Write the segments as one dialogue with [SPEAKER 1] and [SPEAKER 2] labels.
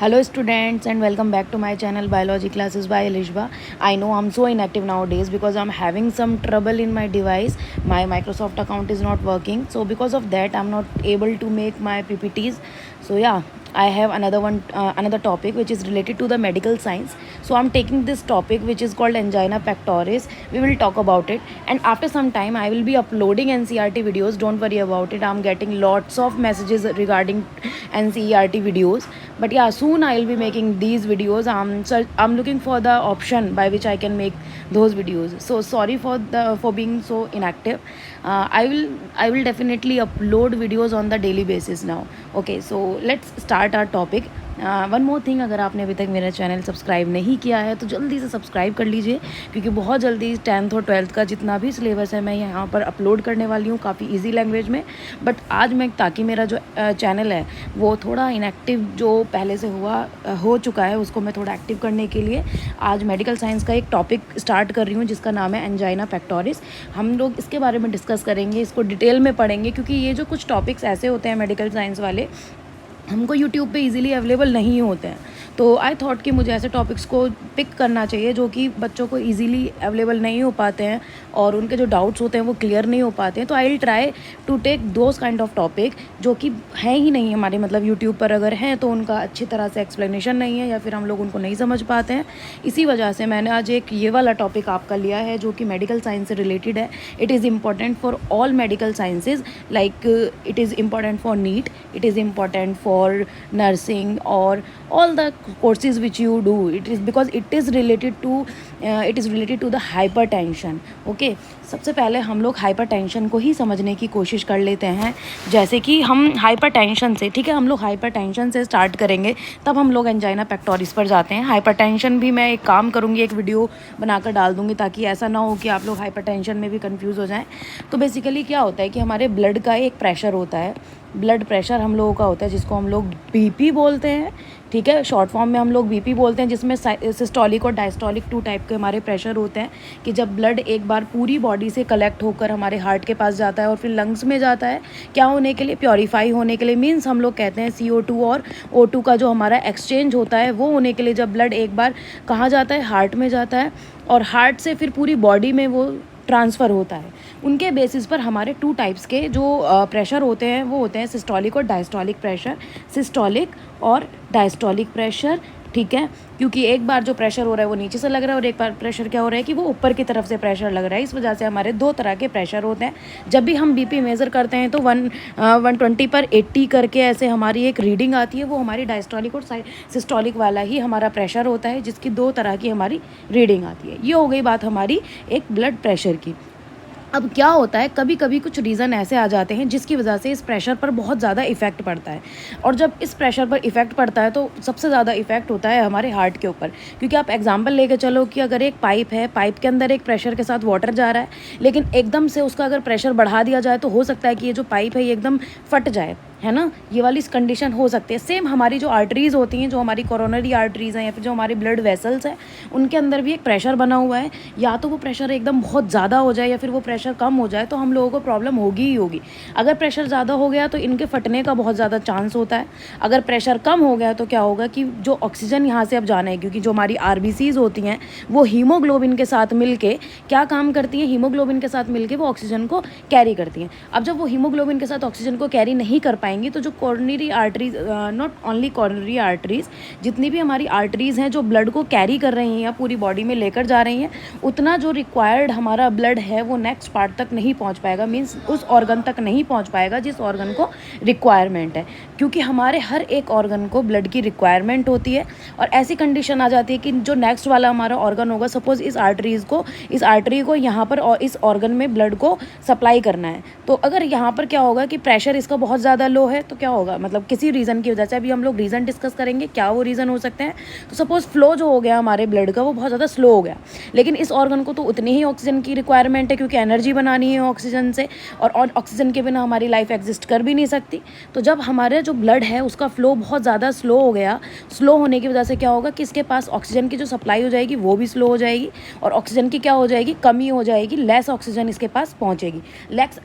[SPEAKER 1] Hello students and welcome back to my channel Biology Classes by Elishba. I know I'm so inactive nowadays because I'm having some trouble in my device. My Microsoft account is not working. So because of that I'm not able to make my PPTs. So yeah, I have another topic which is related to the medical science. So I'm taking this topic which is called angina pectoris. We will talk about it, and after some time I will be uploading NCERT videos. Don't worry about it. I'm getting lots of messages regarding NCERT videos, but yeah, soon I'll be making these videos. I'm looking for the option by which I can make those videos. So sorry for being so inactive. I will definitely upload videos on the daily basis now. Okay, so let's start our topic. One more thing, अगर आपने अभी तक मेरा channel subscribe नहीं किया है तो जल्दी से सब्सक्राइब कर लीजिए, क्योंकि बहुत जल्दी 10th और 12th का जितना भी सिलेबस है मैं यहाँ पर अपलोड करने वाली हूँ काफ़ी इजी लैंग्वेज में. बट आज मैं, ताकि मेरा जो चैनल है वो थोड़ा इनएक्टिव जो पहले से हो चुका है उसको मैं थोड़ा एक्टिव करने के लिए आज मेडिकल साइंस का एक टॉपिक स्टार्ट कर रही हूँ जिसका नाम है एंजाइना पेक्टोरिस. हम लोग इसके बारे में डिस्कस करेंगे, इसको डिटेल में पढ़ेंगे, क्योंकि ये जो कुछ टॉपिक्स ऐसे होते हैं मेडिकल साइंस वाले हमको यूट्यूब पे इजीली अवेलेबल नहीं होते हैं. तो आई थॉट कि मुझे ऐसे टॉपिक्स को पिक करना चाहिए जो कि बच्चों को इजीली अवेलेबल नहीं हो पाते हैं और उनके जो डाउट्स होते हैं वो क्लियर नहीं हो पाते हैं. तो I will try to take those kind of topic जो कि हैं ही नहीं हमारे, मतलब यूट्यूब पर अगर हैं तो उनका अच्छी तरह से एक्सप्लेनेशन नहीं है या फिर हम लोग उनको नहीं समझ पाते हैं. इसी वजह से मैंने आज एक ये वाला टॉपिक आपका लिया है जो कि मेडिकल साइंस से रिलेटेड है. It is important for all medical sciences, like it is important for NEET, it is important for nursing or all the courses which you do. It is because it is related to the hypertension. Okay, सबसे पहले हम लोग hypertension को ही समझने की कोशिश कर लेते हैं. जैसे कि हम हाइपरटेंशन से, ठीक है, हम लोग हाइपरटेंशन से स्टार्ट करेंगे, तब हम लोग एंजाइना पेक्टोरिस पर जाते हैं. हाइपरटेंशन भी मैं एक काम करूँगी, एक वीडियो बनाकर डाल दूँगी, ताकि ऐसा ना हो कि आप लोग हाइपरटेंशन में भी कंफ्यूज हो जाएं. तो बेसिकली क्या होता है कि हमारे ब्लड का एक प्रेशर होता है, ब्लड प्रेशर हम लोगों का होता है जिसको हम लोग बीपी बोलते हैं. ठीक है, शॉर्ट फॉर्म में हम लोग बीपी बोलते हैं, जिसमें सिस्टोलिक और डायस्टोलिक 2 टाइप के हमारे प्रेशर होते हैं. कि जब ब्लड एक बार पूरी बॉडी से कलेक्ट होकर हमारे हार्ट के पास जाता है और फिर लंग्स में जाता है, क्या होने के लिए, प्योरीफाई होने के लिए. मीन्स हम लोग कहते हैं CO2 और O2 का जो हमारा एक्सचेंज होता है वो होने के लिए जब ब्लड एक बार कहाँ जाता है, हार्ट में जाता है, और हार्ट से फिर पूरी बॉडी में वो ट्रांसफ़र होता है. उनके बेसिस पर हमारे 2 टाइप्स के जो प्रेशर होते हैं वो होते हैं सिस्टोलिक और डायस्टोलिक प्रेशर. सिस्टोलिक और डायस्टोलिक प्रेशर, ठीक है, क्योंकि एक बार जो प्रेशर हो रहा है वो नीचे से लग रहा है और एक बार प्रेशर क्या हो रहा है कि वो ऊपर की तरफ से प्रेशर लग रहा है. इस वजह से हमारे 2 तरह के प्रेशर होते हैं. जब भी हम बीपी मेज़र करते हैं तो 120 पर 80 करके ऐसे हमारी एक रीडिंग आती है, वो हमारी डायस्टोलिक और सिस्टोलिक वाला ही हमारा प्रेशर होता है, जिसकी 2 तरह की हमारी रीडिंग आती है. ये हो गई बात हमारी एक ब्लड प्रेशर की. अब क्या होता है, कभी कभी कुछ रीज़न ऐसे आ जाते हैं जिसकी वजह से इस प्रेशर पर बहुत ज़्यादा इफ़ेक्ट पड़ता है. और जब इस प्रेशर पर इफ़ेक्ट पड़ता है तो सबसे ज़्यादा इफ़ेक्ट होता है हमारे हार्ट के ऊपर. क्योंकि आप एग्जांपल लेके चलो कि अगर एक पाइप है, पाइप के अंदर एक प्रेशर के साथ वाटर जा रहा है, लेकिन एकदम से उसका अगर प्रेशर बढ़ा दिया जाए तो हो सकता है कि ये जो पाइप है ये एकदम फट जाए, है ना. ये वाली कंडीशन हो सकती है. सेम हमारी जो आर्टरीज़ होती हैं, जो हमारी कोरोनरी आर्टरीज़ हैं या फिर जो हमारी ब्लड वेसल्स हैं, उनके अंदर भी एक प्रेशर बना हुआ है. या तो वो प्रेशर एकदम बहुत ज़्यादा हो जाए या फिर वो प्रेशर कम हो जाए, तो हम लोगों को प्रॉब्लम होगी ही होगी. अगर प्रेशर ज़्यादा हो गया तो इनके फटने का बहुत ज़्यादा चांस होता है. अगर प्रेशर कम हो गया तो क्या होगा कि जो ऑक्सीजन यहाँ से अब जाना है, क्योंकि जो हमारी RBCs होती हैं वो हीमोग्लोबिन के साथ मिल के क्या काम करती हैं, हीमोग्लोबिन के साथ मिल के वो ऑक्सीजन को कैरी करती हैं. अब जब वो हीमोग्लोबिन के साथ ऑक्सीजन को कैरी नहीं कर पाएंगी तो जो coronary arteries, not only coronary arteries, जितनी भी हमारी आर्टरीज़ हैं जो ब्लड को कैरी कर रही हैं या पूरी बॉडी में लेकर जा रही हैं, उतना जो रिक्वायर्ड हमारा ब्लड है वो नेक्स्ट पार्ट तक नहीं पहुंच पाएगा. मीन्स उस ऑर्गन तक नहीं पहुंच पाएगा जिस ऑर्गन को रिक्वायरमेंट है. क्योंकि हमारे हर एक ऑर्गन को ब्लड की रिक्वायरमेंट होती है. और ऐसी कंडीशन आ जाती है कि जो नेक्स्ट वाला हमारा ऑर्गन होगा, सपोज़ इस आर्टरी को यहाँ पर और इस ऑर्गन में ब्लड को सप्लाई करना है, तो अगर यहाँ पर क्या होगा कि प्रेशर इसका बहुत ज़्यादा लो है तो क्या होगा, मतलब किसी रीज़न की वजह से, अभी हम लोग रीज़न डिस्कस करेंगे क्या वो रीज़न हो सकते हैं. तो सपोज़ फ्लो जो हो गया हमारे ब्लड का वो बहुत ज़्यादा स्लो हो गया, लेकिन इस ऑर्गन को तो उतनी ही ऑक्सीजन की रिक्वायरमेंट है क्योंकि एनर्जी बनानी है ऑक्सीजन से, और ऑक्सीजन के बिना हमारी लाइफ एग्जिस्ट कर भी नहीं सकती. तो जब हमारे जो ब्लड है उसका फ्लो बहुत ज़्यादा स्लो हो गया, स्लो होने की वजह से क्या होगा कि इसके पास ऑक्सीजन की जो सप्लाई हो जाएगी वो भी स्लो हो जाएगी, और ऑक्सीजन की क्या हो जाएगी, कमी हो जाएगी, लेस ऑक्सीजन इसके पास पहुँचेगी.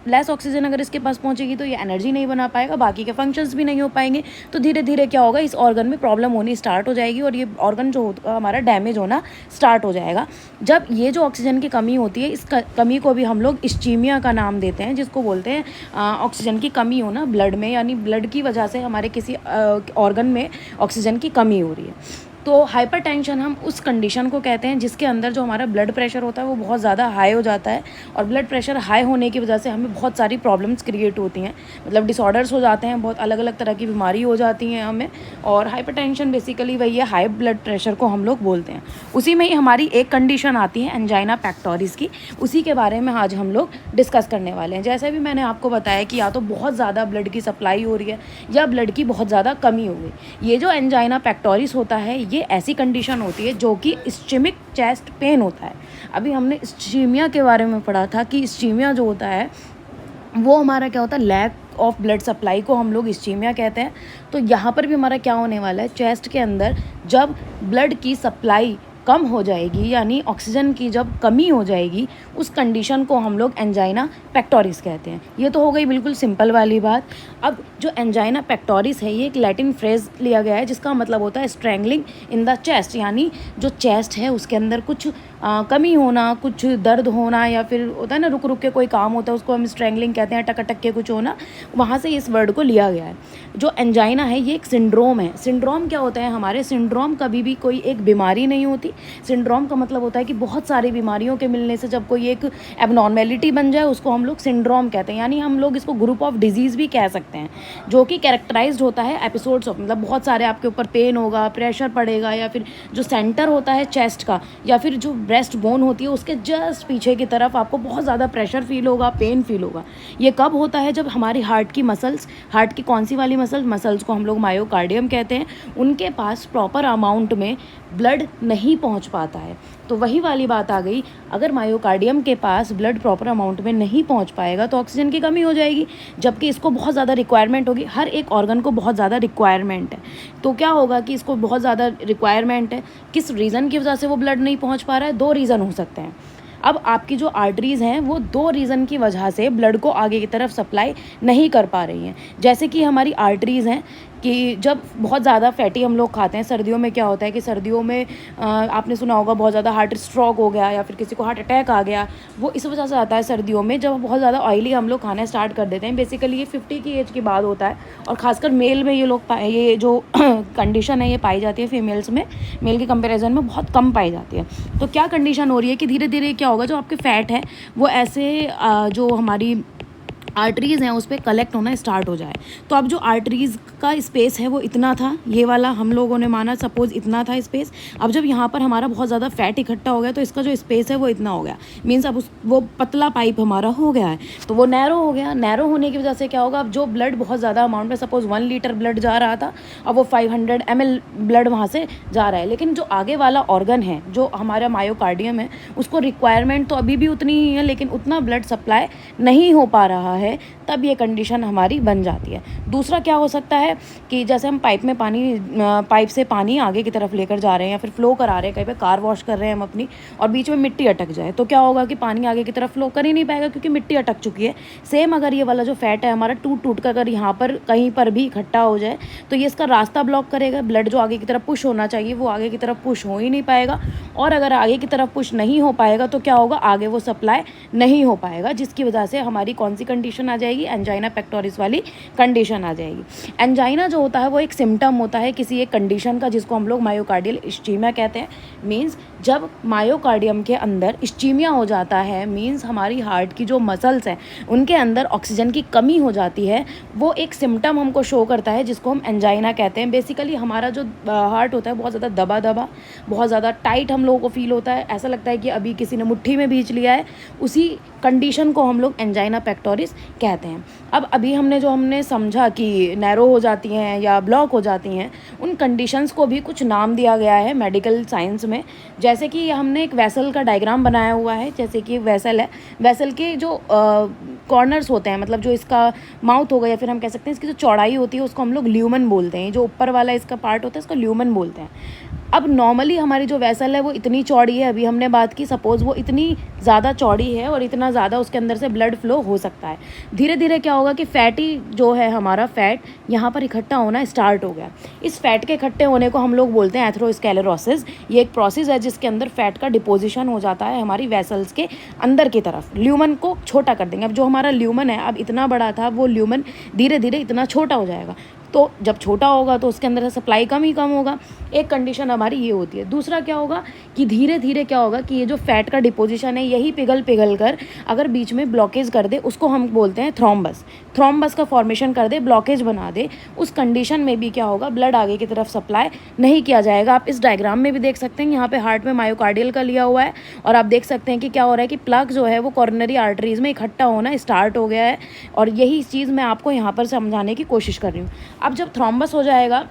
[SPEAKER 1] लेस ऑक्सीजन अगर इसके पास पहुँचेगी तो ये एनर्जी नहीं बना पाएगा, बाकी के फंक्शंस भी नहीं हो पाएंगे, तो धीरे धीरे क्या होगा, इस ऑर्गन में प्रॉब्लम होनी स्टार्ट हो जाएगी और ये ऑर्गन जो होगा हमारा डैमेज होना स्टार्ट हो जाएगा। जब ये जो ऑक्सीजन की कमी होती है, इस कमी को भी हम लोग इस्चीमिया का नाम देते हैं, जिसको बोलते हैं ऑक्सीजन की कमी होना ब्लड में, यानी ब्लड की वजह से हमारे किसी ऑर्गन में ऑक्सीजन की कमी हो रही है। तो हाइपरटेंशन हम उस कंडीशन को कहते हैं जिसके अंदर जो हमारा ब्लड प्रेशर होता है वो बहुत ज़्यादा हाई हो जाता है, और ब्लड प्रेशर हाई होने की वजह से हमें बहुत सारी प्रॉब्लम्स क्रिएट होती हैं, मतलब डिसऑर्डर्स हो जाते हैं, बहुत अलग अलग तरह की बीमारी हो जाती हैं हमें। और हाइपरटेंशन बेसिकली वही है, हाई ब्लड प्रेशर को हम लोग बोलते हैं। उसी में ही हमारी एक कंडीशन आती है एंजाइना पेक्टोरिस की, उसी के बारे में आज हम लोग डिस्कस करने वाले हैं। जैसे भी मैंने आपको बताया कि या तो बहुत ज़्यादा ब्लड की सप्लाई हो रही है या ब्लड की बहुत ज़्यादा कमी हो गई। ये जो एंजाइना पेक्टोरिस होता है ये ऐसी कंडीशन होती है जो कि इस्चेमिक चेस्ट पेन होता है। अभी हमने इस्चीमिया के बारे में पढ़ा था कि इस्चीमिया जो होता है वो हमारा क्या होता है, लैक ऑफ ब्लड सप्लाई को हम लोग इस्चीमिया कहते हैं। तो यहाँ पर भी हमारा क्या होने वाला है, चेस्ट के अंदर जब ब्लड की सप्लाई कम हो जाएगी, यानी ऑक्सीजन की जब कमी हो जाएगी, उस कंडीशन को हम लोग एंजाइना पेक्टोरिस कहते हैं। ये तो हो गई बिल्कुल सिंपल वाली बात। अब जो एंजाइना पेक्टोरिस है ये एक लैटिन फ्रेज लिया गया है जिसका मतलब होता है स्ट्रेंगलिंग इन द चेस्ट, यानी जो चेस्ट है उसके अंदर कुछ कमी होना, कुछ दर्द होना, या फिर होता है ना रुक रुक के कोई काम होता है उसको हम स्ट्रेंगलिंग कहते हैं, अटक अटक के कुछ होना, वहाँ से इस वर्ड को लिया गया है। जो एंजाइना है ये एक सिंड्रोम है। सिंड्रोम क्या होता है, हमारे सिंड्रोम कभी भी कोई एक बीमारी नहीं होती। सिंड्रोम का मतलब होता है कि बहुत सारी बीमारियों के मिलने से जब कोई एक एबनॉर्मेलिटी बन जाए उसको हम लोग सिंड्रोम कहते हैं, यानी हम लोग इसको ग्रुप ऑफ डिजीज़ भी कह सकते हैं, जो कि कैरेक्टराइज्ड होता है एपिसोड्स ऑफ, मतलब बहुत सारे आपके ऊपर पेन होगा, प्रेशर पड़ेगा, या फिर जो सेंटर होता है चेस्ट का या फिर जो ब्रेस्ट बोन होती है उसके जस्ट पीछे की तरफ आपको बहुत ज़्यादा प्रेशर फील होगा, पेन फील होगा। ये कब होता है, जब हमारी हार्ट की मसल्स, हार्ट की कौन सी वाली मसल्स को हम लोग मायोकार्डियम कहते हैं, उनके पास प्रॉपर अमाउंट में ब्लड नहीं पहुंच पाता है। तो वही वाली बात आ गई, अगर मायोकार्डियम के पास ब्लड प्रॉपर अमाउंट में नहीं पहुंच पाएगा तो ऑक्सीजन की कमी हो जाएगी, जबकि इसको बहुत ज़्यादा रिक्वायरमेंट होगी, हर एक ऑर्गन को बहुत ज़्यादा रिक्वायरमेंट है। तो क्या होगा कि इसको बहुत ज़्यादा रिक्वायरमेंट है, किस रीज़न की वजह से वो ब्लड नहीं पहुँच पा रहा है, दो रीज़न हो सकते हैं। अब आपकी जो आर्टरीज़ हैं वो दो रीज़न की वजह से ब्लड को आगे की तरफ सप्लाई नहीं कर पा रही हैं। जैसे कि हमारी आर्टरीज़ हैं कि जब बहुत ज़्यादा फैटी हम लोग खाते हैं, सर्दियों में क्या होता है कि सर्दियों में आपने सुना होगा बहुत ज़्यादा हार्ट स्ट्रोक हो गया या फिर किसी को हार्ट अटैक आ गया, वो इस वजह से आता है सर्दियों में, जब बहुत ज़्यादा ऑयली हम लोग खाना स्टार्ट कर देते हैं। बेसिकली ये 50 की एज के बाद होता है, और ख़ासकर मेल में ये लोग ये जो कंडीशन है ये पाई जाती है फीमेल्स में, मेल के कंपेरिजन में बहुत कम पाई जाती है। तो क्या कंडीशन हो रही है कि धीरे धीरे क्या होगा, जो आपके फ़ैट है वो ऐसे जो हमारी आर्टरीज़ हैं उस पर कलेक्ट होना स्टार्ट हो जाए। तो अब जो आर्टरीज़ का स्पेस है वो इतना था, ये वाला हम लोगों ने माना सपोज़ इतना था स्पेस। अब जब यहाँ पर हमारा बहुत ज़्यादा फैट इकट्ठा हो गया तो इसका जो स्पेस है वो इतना हो गया, मीन्स अब वो पतला पाइप हमारा हो गया है, तो वो नैरो हो गया। नैरो होने की वजह से क्या होगा, अब जो ब्लड बहुत ज़्यादा अमाउंट में, सपोज़ 1 लीटर ब्लड जा रहा था, अब वो 500 ml ब्लड वहाँ से जा रहा है। लेकिन जो आगे वाला ऑर्गन है, जो हमारा मायोकार्डियम है, उसको रिक्वायरमेंट तो अभी भी उतनी ही है, लेकिन उतना ब्लड सप्लाई नहीं हो पा रहा है, तब ये कंडीशन हमारी बन जाती है। दूसरा क्या हो सकता है कि जैसे हम पाइप से पानी आगे की तरफ लेकर जा रहे हैं या फिर फ्लो करा रहे हैं, कहीं पे कार वॉश कर रहे हैं हम अपनी, और बीच में मिट्टी अटक जाए, तो क्या होगा कि पानी आगे की तरफ फ्लो कर ही नहीं पाएगा क्योंकि मिट्टी अटक चुकी है। सेम अगर ये वाला जो फैट है हमारा टूट कर अगर यहाँ पर कहीं पर भी इकट्ठा हो जाए तो ये इसका रास्ता ब्लॉक करेगा, ब्लड जो आगे की तरफ पुश होना चाहिए वो आगे की तरफ पुश हो ही नहीं पाएगा, और अगर आगे की तरफ पुश नहीं हो पाएगा तो क्या होगा, आगे वो सप्लाई नहीं हो पाएगा, जिसकी वजह से हमारी कौन सी कंडीशन आ जाएगी, एंजाइना पेक्टोरिस वाली कंडीशन आ जाएगी। एंजाइना जो होता है वो एक सिम्टम होता है किसी एक कंडीशन का, जिसको हम लोग मायोकार्डियल इस्चीमिया कहते हैं। मींस जब मायोकार्डियम के अंदर इस्चीमिया हो जाता है, मींस हमारी हार्ट की जो मसल्स हैं उनके अंदर ऑक्सीजन की कमी हो जाती है, वो एक सिम्टम हमको शो करता है जिसको हम एंजाइना कहते हैं। बेसिकली हमारा जो हार्ट होता है बहुत ज़्यादा दबा बहुत ज़्यादा टाइट हम लोगों को फील होता है, ऐसा लगता है कि अभी किसी ने मुट्ठी में भींच लिया है, उसी कंडीशन को हम लोग एंजाइना पेक्टोरिस कहते हैं। अब अभी हमने समझा कि नैरो हो जाती हैं या ब्लॉक हो जाती हैं, उन कंडीशंस को भी कुछ नाम दिया गया है मेडिकल साइंस में। जैसे कि हमने एक वेसल का डायग्राम बनाया हुआ है, जैसे कि वेसल है, वेसल के जो कॉर्नर्स होते हैं, मतलब जो इसका माउथ होगा या फिर हम कह सकते हैं इसकी जो चौड़ाई होती है उसको हम लोग ल्यूमन बोलते हैं, जो ऊपर वाला इसका पार्ट होता है इसको ल्यूमन बोलते हैं। अब नॉर्मली हमारी जो वेसल है वो इतनी चौड़ी है, अभी हमने बात की, सपोज़ वो इतनी ज़्यादा चौड़ी है और इतना ज़्यादा उसके अंदर से ब्लड फ्लो हो सकता है। धीरे धीरे क्या होगा कि फैटी जो है हमारा फैट यहाँ पर इकट्ठा होना स्टार्ट हो गया। इस फैट के इकट्ठे होने को हम लोग बोलते हैं एथेरोस्क्लेरोसिस। ये एक प्रोसेस है जिसके अंदर फैट का डिपोजिशन हो जाता है हमारी वेसल्स के अंदर की तरफ। ल्यूमन को छोटा कर देंगे। अब जो हमारा ल्यूमन है अब इतना बड़ा था, वो ल्यूमन धीरे धीरे इतना छोटा हो जाएगा। तो जब छोटा होगा तो उसके अंदर से सप्लाई कम ही कम होगा। एक कंडीशन हमारी ये होती है। दूसरा क्या होगा कि धीरे धीरे क्या होगा कि ये जो फैट का डिपोजिशन है यही पिघल पिघल कर अगर बीच में ब्लॉकेज कर दे, उसको हम बोलते हैं थ्रोम्बस। थ्रोम्बस का फॉर्मेशन कर दे, ब्लॉकेज बना दे, उस कंडीशन में भी क्या होगा, ब्लड आगे की तरफ सप्लाई नहीं किया जाएगा। आप इस डायग्राम में भी देख सकते हैं, यहाँ पे हार्ट में मायोकार्डियल का लिया हुआ है और आप देख सकते हैं कि क्या हो रहा है कि प्लग जो है वो कॉर्नरी आर्टरीज में इकट्ठा होना स्टार्ट हो गया है। और यही चीज़ मैं आपको यहाँ पर समझाने की कोशिश कर रही हूँ। अब जब थ्रोम्बस हो जाएगा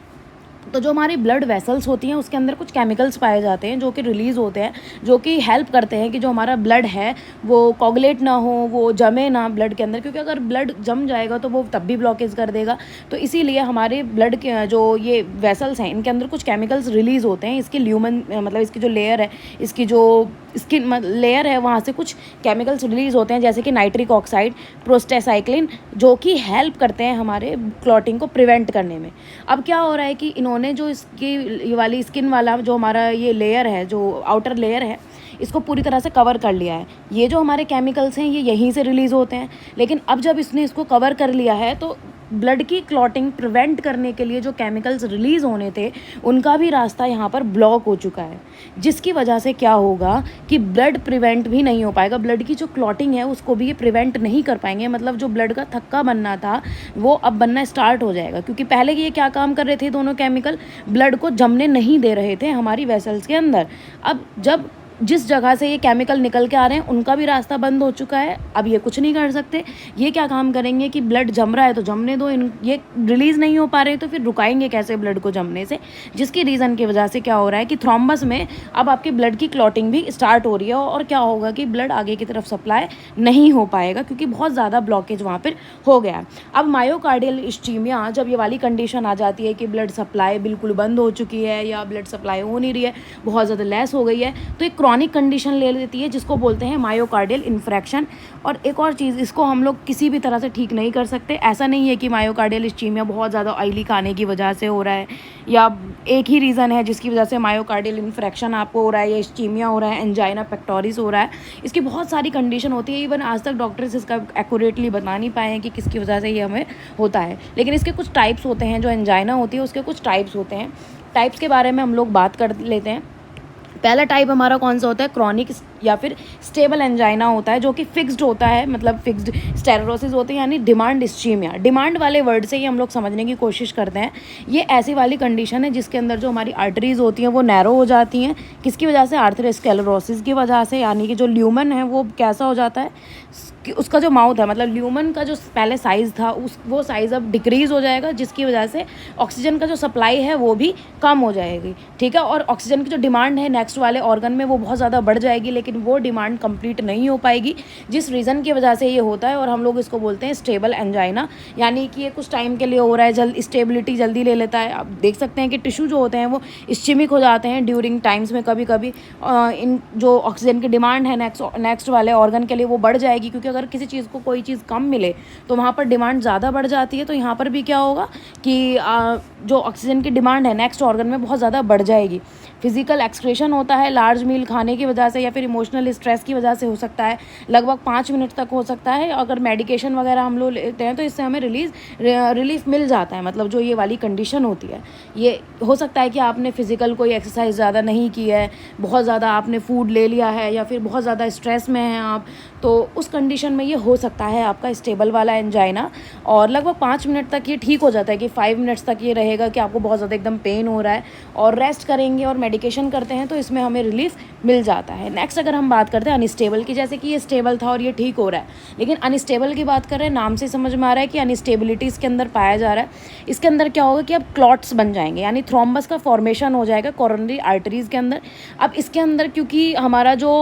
[SPEAKER 1] तो जो हमारी ब्लड वेसल्स होती हैं उसके अंदर कुछ केमिकल्स पाए जाते हैं जो कि रिलीज़ होते हैं, जो कि हेल्प करते हैं कि जो हमारा ब्लड है वो कोगुलेट ना हो, वो जमे ना ब्लड के अंदर, क्योंकि अगर ब्लड जम जाएगा तो वो तब भी ब्लॉकेज कर देगा। तो इसीलिए हमारे ब्लड के जो ये वेसल्स हैं इनके अंदर कुछ केमिकल्स रिलीज़ होते हैं। इसकी ल्यूमन मतलब इसकी जो लेयर है, इसकी जो स्किन लेयर है वहाँ से कुछ केमिकल्स रिलीज़ होते हैं, जैसे कि नाइट्रिक ऑक्साइड, प्रोस्टेसाइक्लिन, जो कि हेल्प करते हैं हमारे क्लॉटिंग को प्रिवेंट करने में। अब क्या हो रहा है कि इन्होंने जो इसकी ये वाली स्किन वाला जो हमारा ये लेयर है, जो आउटर लेयर है, इसको पूरी तरह से कवर कर लिया है। ये जो हमारे केमिकल्स हैं ये यहीं से रिलीज़ होते हैं। लेकिन अब जब इसने इसको कवर कर लिया है तो ब्लड की क्लॉटिंग प्रिवेंट करने के लिए जो केमिकल्स रिलीज़ होने थे उनका भी रास्ता यहाँ पर ब्लॉक हो चुका है, जिसकी वजह से क्या होगा कि ब्लड प्रिवेंट भी नहीं हो पाएगा। ब्लड की जो क्लॉटिंग है उसको भी ये प्रिवेंट नहीं कर पाएंगे। मतलब जो ब्लड का थक्का बनना था वो अब बनना स्टार्ट हो जाएगा, क्योंकि पहले ये क्या काम कर रहे थे, दोनों केमिकल ब्लड को जमने नहीं दे रहे थे हमारी वेसल्स के अंदर। अब जब जिस जगह से ये केमिकल निकल के आ रहे हैं उनका भी रास्ता बंद हो चुका है। अब ये कुछ नहीं कर सकते। ये क्या काम करेंगे कि ब्लड जम रहा है तो जमने दो, ये रिलीज़ नहीं हो पा रहे तो फिर रुकाएंगे कैसे ब्लड को जमने से, जिसकी रीज़न की वजह से क्या हो रहा है कि थ्रोम्बस में अब आपके ब्लड की क्लॉटिंग भी स्टार्ट हो रही है और क्या होगा कि ब्लड आगे की तरफ सप्लाई नहीं हो पाएगा, क्योंकि बहुत ज़्यादा ब्लॉकेज वहाँ पर हो गया है। अब मायोकार्डियल इस्चीमिया, जब ये वाली कंडीशन आ जाती है कि ब्लड सप्लाई बिल्कुल बंद हो चुकी है या ब्लड सप्लाई हो नहीं रही है, बहुत ज़्यादा लेस हो गई है, तो एक क्रॉनिक कंडीशन ले लेती है जिसको बोलते हैं मायोकार्डियल इन्फ्रैक्शन। और एक और चीज़, इसको हम लोग किसी भी तरह से ठीक नहीं कर सकते। ऐसा नहीं है कि मायोकार्डियल इस्चीमिया बहुत ज़्यादा ऑयली खाने की वजह से हो रहा है या एक ही रीज़न है जिसकी वजह से मायोकार्डियल इन्फ्रैक्शन आपको हो रहा है या इस्चीमिया हो रहा है, एंजाइना पेक्टोरिस हो रहा है। इसकी बहुत सारी कंडीशन होती है। इवन आज तक डॉक्टर्स इसका एक्यूरेटली बता नहीं पाए हैं कि किसकी वजह से ये हमें होता है। लेकिन इसके कुछ टाइप्स होते हैं, जो एंजाइना होती है उसके कुछ टाइप्स होते हैं। टाइप्स के बारे में हम लोग बात कर लेते हैं। पहला टाइप हमारा कौन सा होता है, क्रॉनिक या फिर स्टेबल एंजाइना होता है, जो कि फिक्स्ड होता है, मतलब फिक्स्ड स्टेरोसिस होते हैं, यानी डिमांड इस्चीमिया। डिमांड वाले वर्ड से ही हम लोग समझने की कोशिश करते हैं। ये ऐसी वाली कंडीशन है जिसके अंदर जो हमारी आर्टरीज होती हैं वो नैरो हो जाती हैं। किसकी वजह से, आर्थरोस्क्लेरोसिस की वजह से, यानी कि जो ल्यूमन है वो कैसा हो जाता है कि उसका जो माउथ है, मतलब ल्यूमन का जो पहले साइज़ था वो साइज़ अब डिक्रीज़ हो जाएगा, जिसकी वजह से ऑक्सीजन का जो सप्लाई है वो भी कम हो जाएगी। ठीक है, और ऑक्सीजन की जो डिमांड है नेक्स्ट वाले ऑर्गन में वो बहुत ज़्यादा बढ़ जाएगी, लेकिन वो डिमांड कंप्लीट नहीं हो पाएगी, जिस रीज़न की वजह से ये होता है। और हम लोग इसको बोलते हैं स्टेबल एंजाइना, यानी कि ये कुछ टाइम के लिए हो रहा है, स्टेबिलिटी जल्दी ले लेता है। आप देख सकते हैं कि टिश्यू जो होते हैं वो इस्चेमिक हो जाते हैं ड्यूरिंग टाइम्स में। कभी कभी इन जो ऑक्सीजन की डिमांड है नेक्स्ट वाले ऑर्गन के लिए वो बढ़ जाएगी, क्योंकि अगर किसी चीज़ को कोई चीज़ कम मिले तो वहाँ पर डिमांड ज़्यादा बढ़ जाती है। तो यहाँ पर भी क्या होगा कि जो ऑक्सीजन की डिमांड है नेक्स्ट ऑर्गन में बहुत ज़्यादा बढ़ जाएगी। फिजिकल एक्सक्रेशन होता है लार्ज मील खाने की वजह से या फिर इमोशनल स्ट्रेस की वजह से हो सकता है, लगभग 5 मिनट तक हो सकता है। अगर मेडिकेशन वगैरह हम लोग लेते हैं तो इससे हमें रिलीफ मिल जाता है। मतलब जो ये वाली कंडीशन होती है, ये हो सकता है कि आपने फिजिकल कोई एक्सरसाइज ज़्यादा नहीं की है, बहुत ज़्यादा आपने फूड ले लिया है या फिर बहुत ज़्यादा स्ट्रेस में हैं आप, तो उस कंडीशन में ये हो सकता है आपका स्टेबल वाला एंजाइना। और लगभग 5 मिनट तक ये ठीक हो जाता है, कि 5 मिनट्स तक ये रहेगा कि आपको बहुत ज़्यादा एकदम पेन हो रहा है, और रेस्ट करेंगे और मेडिकेशन करते हैं तो इसमें हमें रिलीफ मिल जाता है। नेक्स्ट अगर हम बात करते हैं अनस्टेबल की, जैसे कि ये स्टेबल था और ये ठीक हो रहा है, लेकिन अनस्टेबल की बात कर रहे हैं, नाम से समझ में आ रहा है कि अनस्टेबिलिटी इसके अंदर पाया जा रहा है। इसके अंदर क्या होगा कि अब क्लॉट्स बन जाएंगे, यानी थ्रोम्बस का फॉर्मेशन हो जाएगा कोरोनरी आर्टरीज़ के अंदर। अब इसके अंदर क्योंकि हमारा जो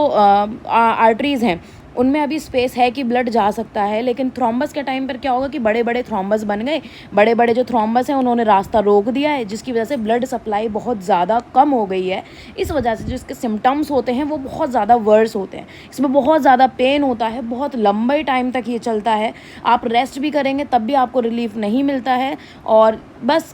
[SPEAKER 1] आर्टरीज़ हैं उनमें अभी स्पेस है कि ब्लड जा सकता है। लेकिन थ्रोम्बस के टाइम पर क्या होगा कि बड़े बड़े थ्रोम्बस बन गए, बड़े बड़े जो थ्रोम्बस हैं उन्होंने रास्ता रोक दिया है, जिसकी वजह से ब्लड सप्लाई बहुत ज़्यादा कम हो गई है। इस वजह से जो इसके सिम्टम्स होते हैं वो बहुत ज़्यादा वर्स होते हैं। इसमें बहुत ज़्यादा पेन होता है, बहुत लंबे टाइम तक ये चलता है। आप रेस्ट भी करेंगे तब भी आपको रिलीफ नहीं मिलता है। और बस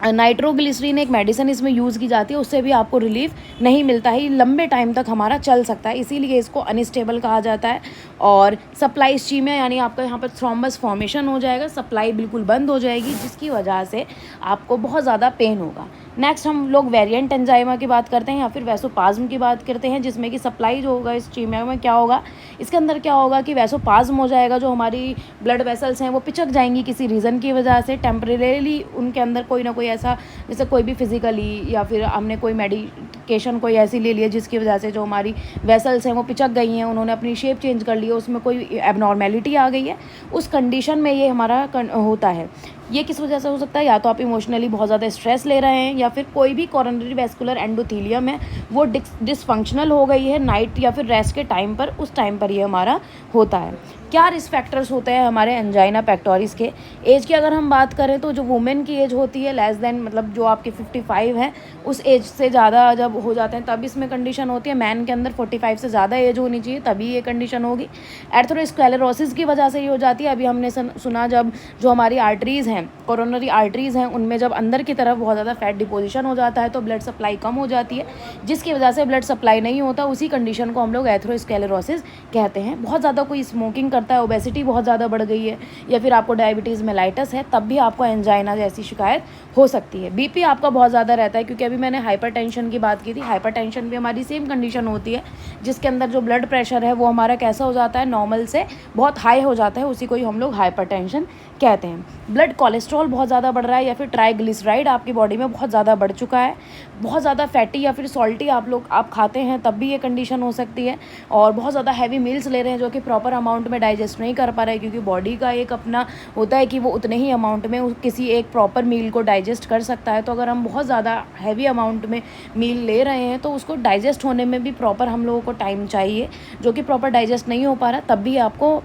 [SPEAKER 1] नाइट्रोग्लिसरीन एक मेडिसिन इसमें यूज़ की जाती है, उससे भी आपको रिलीफ नहीं मिलता है। ये लंबे टाइम तक हमारा चल सकता है, इसीलिए इसको अनस्टेबल कहा जाता है। और सप्लाई इस्चीमिया यानी आपका यहाँ पर थ्रोम्बस फॉर्मेशन हो जाएगा, सप्लाई बिल्कुल बंद हो जाएगी, जिसकी वजह से आपको बहुत ज़्यादा पेन होगा। नेक्स्ट हम लोग वेरिएंट एंजाइमा की बात करते हैं या फिर वैसोपाज्म की बात करते हैं, जिसमें कि सप्लाई जो होगा इस्चीमिया में क्या होगा, इसके अंदर क्या होगा कि वैसोपाज्म हो जाएगा। जो हमारी ब्लड वेसल्स हैं वो पिचक जाएंगी किसी रीज़न की वजह से, टेम्परेरीली उनके अंदर कोई ना कोई ऐसा, जैसे कोई भी फिजिकली या फिर हमने कोई मेडिकेशन कोई ऐसी ले लिया जिसकी वजह से जो हमारी वेसल्स हैं वो पिचक गई हैं, उन्होंने अपनी शेप चेंज कर ली है, उसमें कोई एबनॉर्मेलिटी आ गई है, उस कंडीशन में ये हमारा होता है। ये किस वजह से हो सकता है, या तो आप इमोशनली बहुत ज़्यादा स्ट्रेस ले रहे हैं, या फिर कोई भी कोरोनरी वैस्कुलर एंडोथेलियम है वो डिसफंक्शनल हो गई है नाइट या फिर रेस्ट के टाइम पर, उस टाइम पर ये हमारा होता है। क्या रिस्क फैक्टर्स होते हैं हमारे एंजाइना पेक्टोरिस के? एज की अगर हम बात करें तो जो वुमेन की एज होती है लेस देन, मतलब जो आपके 55 है उस एज से ज़्यादा जब हो जाते हैं तब इसमें कंडीशन होती है। मैन के अंदर 45 से ज़्यादा एज होनी चाहिए तभी ये कंडीशन होगी। एर्थरोस्क्लेरोसिस की वजह से ये हो जाती है। अभी हमने सुना जब जो हमारी आर्टरीज़ हैं, कोरोनरी आर्टरीज़ हैं, उनमें जब अंदर की तरफ बहुत ज़्यादा फैट डिपोजिशन हो जाता है तो ब्लड सप्लाई कम हो जाती है, जिसकी वजह से ब्लड सप्लाई नहीं होता। उसी कंडीशन को हम लोग एर्थरोस्क्लेरोसिस कहते हैं। बहुत ज़्यादा कोई स्मोकिंग करता है, ओबेसिटी बहुत ज़्यादा बढ़ गई है, या फिर आपको डायबिटीज़ मेलाइटस है, तब भी आपको एंजाइना जैसी शिकायत हो सकती है। बीपी आपका बहुत ज़्यादा रहता है, क्योंकि अभी मैंने हाइपरटेंशन की बात की थी। हाइपरटेंशन भी हमारी सेम कंडीशन होती है, जिसके अंदर जो ब्लड प्रेशर है वो हमारा कैसा हो जाता है, नॉर्मल से बहुत हाई हो जाता है, उसी को ही हम लोग हाइपरटेंशन कहते हैं। ब्लड कोलेस्ट्रॉल बहुत ज़्यादा बढ़ रहा है, या फिर ट्राइग्लिसराइड आपकी बॉडी में बहुत ज़्यादा बढ़ चुका है, बहुत ज़्यादा फैटी या फिर सॉल्टी आप खाते हैं तब भी ये कंडीशन हो सकती है। और बहुत ज़्यादा हैवी मील्स ले रहे हैं जो कि प्रॉपर अमाउंट में डाइजेस्ट नहीं कर पा रहे हैं, क्योंकि बॉडी का एक अपना होता है कि वो उतने ही अमाउंट में किसी एक प्रॉपर मील को डाइजेस्ट कर सकता है। तो अगर हम बहुत ज़्यादा हैवी अमाउंट में मील ले रहे हैं तो उसको डाइजेस्ट होने में भी प्रॉपर हम लोगों को टाइम चाहिए, जो कि प्रॉपर डाइजेस्ट नहीं हो पा रहा, तब भी आपको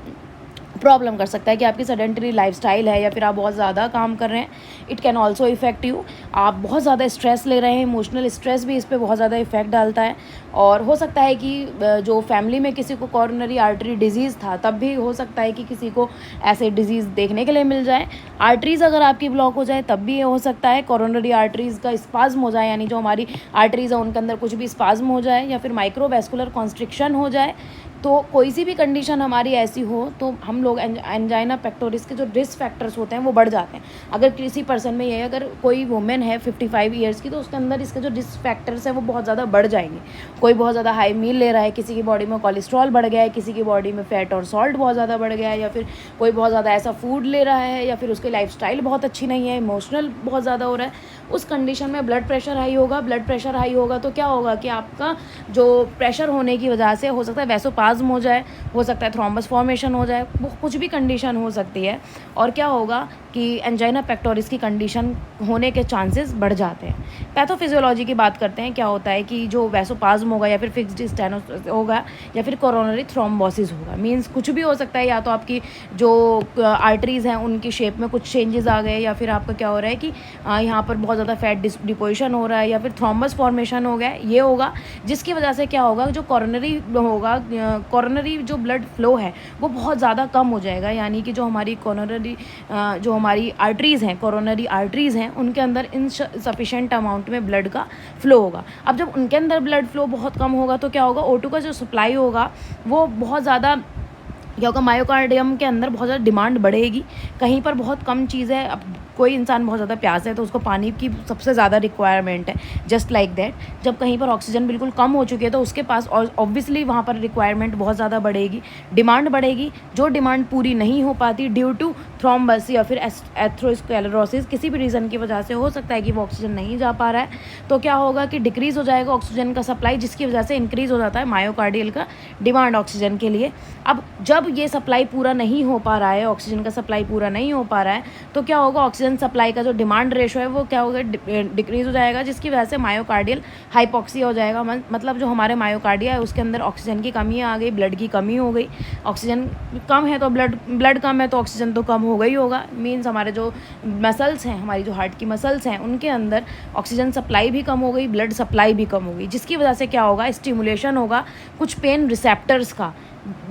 [SPEAKER 1] प्रॉब्लम कर सकता है कि आपकी सेडेंटरी लाइफस्टाइल है या फिर आप बहुत ज़्यादा काम कर रहे हैं। It can also effect you. आप बहुत ज़्यादा स्ट्रेस ले रहे हैं, इमोशनल स्ट्रेस भी इस पर बहुत ज़्यादा इफेक्ट डालता है। और हो सकता है कि जो फैमिली में किसी को कोरोनरी आर्टरी डिजीज़ था तब भी हो सकता है कि किसी को ऐसे डिजीज़ देखने के लिए मिल जाए। आर्टरीज़ अगर आपकी ब्लॉक हो जाए तब भी ये हो सकता है। कोरोनरी आर्टरीज़ का स्पाज्म हो जाए, यानी जो हमारी आर्टरीज़ है उनके अंदर कुछ भी स्पाज्म हो जाए, या फिर माइक्रोवैस्कुलर कॉन्स्ट्रिक्शन हो जाए। तो कोई सी भी कंडीशन हमारी ऐसी हो तो हम लोग एंजाइना पेक्टोरिस के जो रिस्क फैक्टर्स होते हैं वो बढ़ जाते हैं। अगर किसी पर्सन में ये, अगर कोई वुमेन है 55 ईयर्स की, तो उसके अंदर इसके जो रिस्क फैक्टर्स हैं वो बहुत ज़्यादा बढ़ जाएंगे। कोई बहुत ज़्यादा हाई मील ले रहा है, किसी की बॉडी में कोलेस्ट्रॉल बढ़ गया है, किसी की बॉडी में फैट और सॉल्ट बहुत ज़्यादा बढ़ गया है, या फिर कोई बहुत ज़्यादा ऐसा फूड ले रहा है, या फिर उसकी लाइफस्टाइल बहुत अच्छी नहीं है, इमोशनल बहुत ज़्यादा हो रहा है। उस कंडीशन में ब्लड प्रेशर हाई होगा। ब्लड प्रेशर हाई होगा तो क्या होगा कि आपका जो प्रेशर होने की वजह से हो सकता है वैसोपाज्म हो जाए, हो सकता है थ्रोम्बस फॉर्मेशन हो जाए, वो कुछ भी कंडीशन हो सकती है। और क्या होगा कि एंजाइना पेक्टोरिस की कंडीशन होने के चांसेस बढ़ जाते हैं। पैथोफिजियोलॉजी की बात करते हैं। क्या होता है कि जो वैसोपाज्म होगा, या फिर फिक्स्ड स्टेनोस होगा, या फिर कोरोनरी थ्रोम्बोसिस होगा, मींस कुछ भी हो सकता है। या तो आपकी जो आर्टरीज़ हैं उनकी शेप में कुछ चेंजेस आ गए, या फिर आपका क्या हो रहा है कि यहाँ पर बहुत ज़्यादा फैट डिपोजिशन हो रहा है, या फिर थ्रोम्बस फॉर्मेशन हो गया, ये होगा, जिसकी वजह से क्या होगा, जो कोरोनरी होगा, कोरोनरी जो ब्लड फ्लो है वो बहुत ज़्यादा कम हो जाएगा। यानी कि जो हमारी कोरोनरी जो हमारी आर्टरीज़ हैं, कोरोनरी आर्टरीज़ हैं, उनके अंदर इनसफिशिएंट अमाउंट में ब्लड का फ्लो होगा। अब जब उनके अंदर ब्लड फ्लो बहुत कम होगा तो क्या होगा, O2 का जो सप्लाई होगा वो बहुत ज़्यादा, क्या होगा, मायोकार्डियम के अंदर बहुत ज़्यादा डिमांड बढ़ेगी। कहीं पर बहुत कम चीज़ है, अब कोई इंसान बहुत ज़्यादा प्यास है तो उसको पानी की सबसे ज़्यादा रिक्वायरमेंट है, जस्ट लाइक दैट। जब कहीं पर ऑक्सीजन बिल्कुल कम हो चुकी है तो उसके पास ऑब्वियसली वहाँ पर रिक्वायरमेंट बहुत ज़्यादा बढ़ेगी, डिमांड बढ़ेगी। जो डिमांड पूरी नहीं हो पाती ड्यू टू थ्रोम्बस या फिर एथेरोस्क्लेरोसिस, किसी भी रीज़न की वजह से हो सकता है कि वो ऑक्सीजन नहीं जा पा रहा है, तो क्या होगा कि डिक्रीज़ हो जाएगा ऑक्सीजन का सप्लाई, जिसकी वजह से इंक्रीज़ हो जाता है मायोकार्डियल का डिमांड ऑक्सीजन के लिए। अब जब ये सप्लाई पूरा नहीं हो पा रहा है, ऑक्सीजन का सप्लाई पूरा नहीं हो पा रहा है, तो क्या होगा, ऑक्सीजन ऑक्सीजन सप्लाई का जो डिमांड रेशो है वो क्या होगा, डिक्रीज़ हो जाएगा, जिसकी वजह से मायोकार्डियल हाइपॉक्सिया हो जाएगा। मतलब जो हमारे मायोकार्डिया है उसके अंदर ऑक्सीजन की कमी आ गई, ब्लड की कमी हो गई। ऑक्सीजन कम है तो ब्लड कम है तो ऑक्सीजन तो कम होगा ही होगा। मीन्स हमारे जो मसल्स हैं, हमारी जो हार्ट की मसल्स हैं, उनके अंदर ऑक्सीजन सप्लाई भी कम हो गई, ब्लड सप्लाई भी कम हो गई, जिसकी वजह से क्या होगा, स्टिमुलेशन होगा कुछ पेन रिसेप्टर्स का,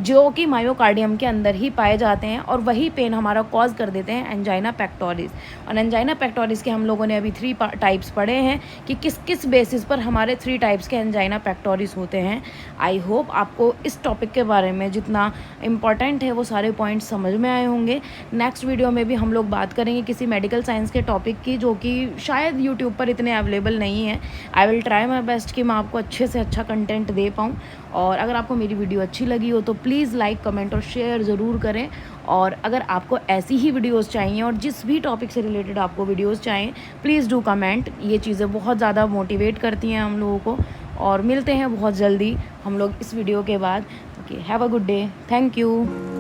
[SPEAKER 1] जो कि मायोकार्डियम के अंदर ही पाए जाते हैं, और वही पेन हमारा कॉज कर देते हैं एंजाइना पेक्टोरिस। और एंजाइना पेक्टोरिस के हम लोगों ने अभी 3 टाइप्स पढ़े हैं कि किस किस बेसिस पर हमारे 3 टाइप्स के एंजाइना पेक्टोरिस होते हैं। आई होप आपको इस टॉपिक के बारे में जितना इम्पॉर्टेंट है वो सारे पॉइंट्स समझ में आए होंगे। नेक्स्ट वीडियो में भी हम लोग बात करेंगे किसी मेडिकल साइंस के टॉपिक की, जो कि शायद यूट्यूब पर इतने अवेलेबल नहीं है। आई विल ट्राई माई बेस्ट कि मैं आपको अच्छे से अच्छा कंटेंट दे पाऊँ। और अगर आपको मेरी वीडियो अच्छी लगी हो तो प्लीज़ लाइक, कमेंट और शेयर ज़रूर करें। और अगर आपको ऐसी ही वीडियोस चाहिए और जिस भी टॉपिक से रिलेटेड आपको वीडियोस चाहिए, प्लीज़ डू कमेंट। ये चीज़ें बहुत ज़्यादा मोटिवेट करती हैं हम लोगों को। और मिलते हैं बहुत जल्दी हम लोग इस वीडियो के बाद। Okay, have a good day, thank you.